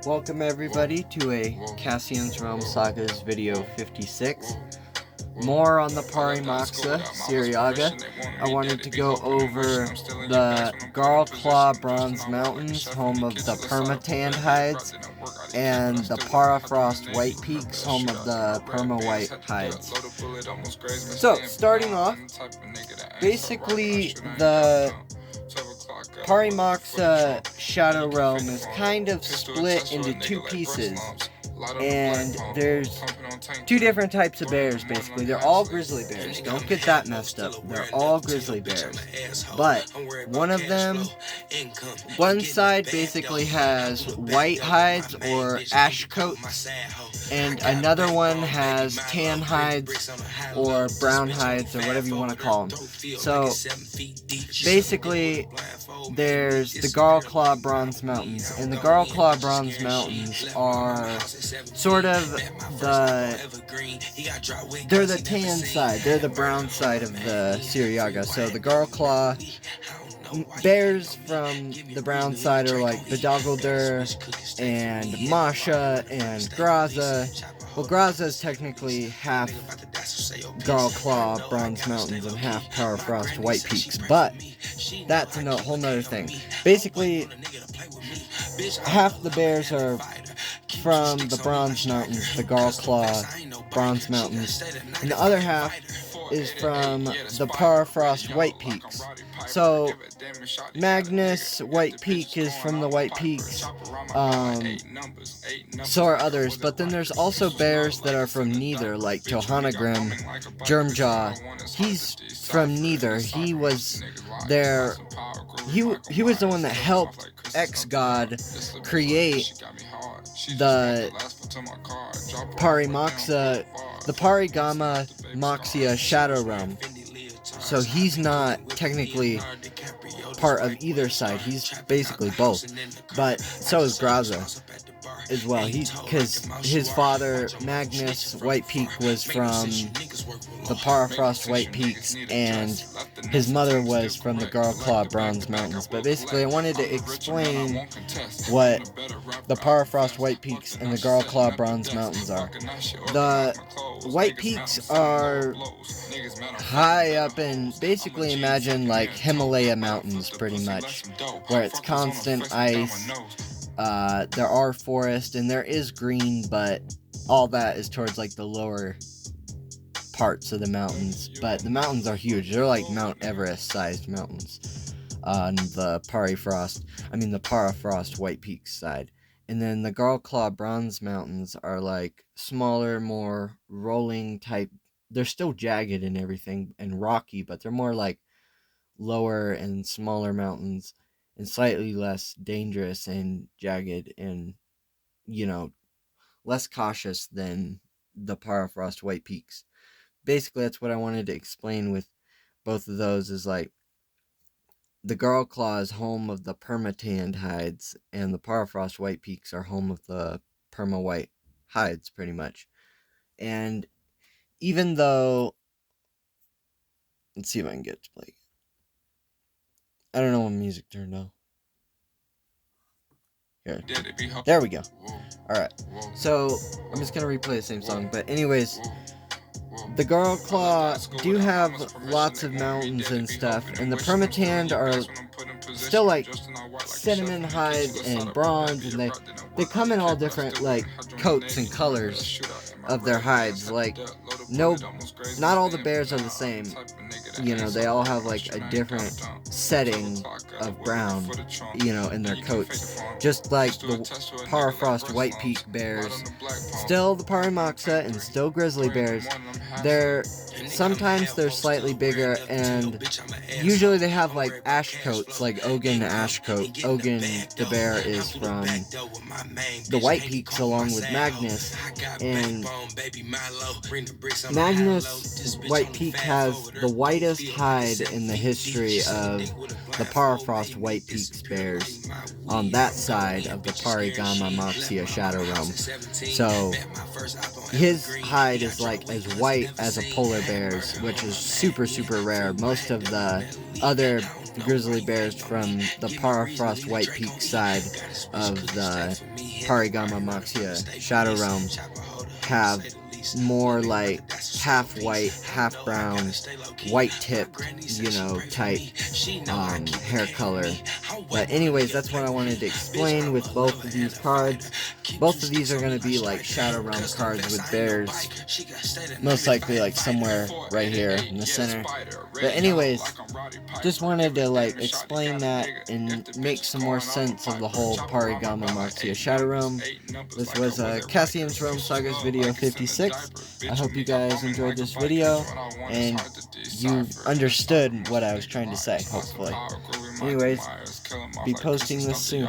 Welcome everybody to a CassiansRealmSagas video 56. More on the Parafrost Syriaga. I wanted to go over the Garlklaw Bronzemountians, home of the Permatanned hides, and the Parafrost Wytepeaks, home of the Perma-White hides. So, starting off, basically the Parafrost Shadow Realm is kind of split into two pieces, and there's two different types of bears, basically. They're all grizzly bears. Don't get that messed up. They're all grizzly bears. But one of them, one side basically has white hides or ash coats, and another one has tan hides or brown hides or whatever you want to call them. So basically there's the Garlklaw Bronzemountians, and the Garlklaw Bronzemountians are sort of they're the tan side, they're the brown side of the Syriaga. So the Garlklaw bears from the brown side are like Bedoggleder and Masha and Graza. Well, Graza is technically half Garlklaw Bronzemountians and half Parafrost Wytepeaks, but that's a whole nother thing. Basically, half the bears are from the Bronzemountains, the Garlklaw Bronzemountains, and the other half is from the Parafrost Wytepeaks. So Magnus Wytepeak is from the Wytepeaks, so are others, but then there's also bears that are from neither, like Johanagrim, Germjaw. He's from neither. He was there. He was the one that helped X-God create the the Parigama Moxia Shadow Realm. So he's not technically part of either side. He's basically both. But so is Graza as well. Because his father, Magnus Wytepeak, was from the Parafrost Wytepeaks, and his mother was from the Garlklaw Bronzemountains. But basically, I wanted to explain what the Parafrost Wytepeaks and the Garlklaw Bronzemountains are. The Wytepeaks are high up in, basically imagine like Himalaya mountains, pretty much, where it's constant ice. There are forests and there is green, but all that is towards like the lower parts of the mountains. But the mountains are huge. They're like Mount Everest sized mountains on the Parafrost Wytepeaks side. And then the Garlklaw Bronzemountains are like smaller, more rolling type. They're still jagged and everything and rocky, but they're more like lower and smaller mountains and slightly less dangerous and jagged and, less cautious than the Parafrost Wytepeaks. Basically, that's what I wanted to explain with both of those, is like the Garlklaw is home of the Permatanned hides, and the Parafrost Wytepeaks are home of the Perma-White hides, pretty much. And even though, let's see if I can get it to play. I don't know when music turned off. Here. There we go. Alright. So, I'm just going to replay the same song. But anyways, the Garlklaw do have lots of mountains and stuff. And the Permatanned are still like cinnamon hides and bronze. And they come in all different like coats and colors of their hides. Like, not all the bears are the same. They all have like a different setting of brown, in their coats. Just like the Parafrost Wytepeak bears, still the Parimoxa and still grizzly bears. Sometimes they're slightly bigger, and usually they have like ash coats, like Ogun ash coat. Ogun the bear is from the Wytepeaks along with Magnus, and Magnus Wytepeak has the whitest hide in the history of the Parafrost Wytepeaks bears on that side of the Parigama Moxia Shadow Realm. So his hide is like as white as a polar bear's, which is super, super rare. Most of the other the grizzly bears from the Parafrost Wytepeaks side of the Parigama Moxia Shadow Realm have more like half white, half brown, white tipped, type hair color. But anyways, that's what I wanted to explain with both of these cards. Both of these are going to be like Shadow Realm cards with bears, most likely like somewhere right here in the center. But anyways, just wanted to like explain that and make some more sense of the whole Parigama Moxia Shadow Realm. This was CassiansRealmSagas video 56. I hope you guys enjoyed this video and you understood what I was trying to say, hopefully. Anyways, be posting this soon.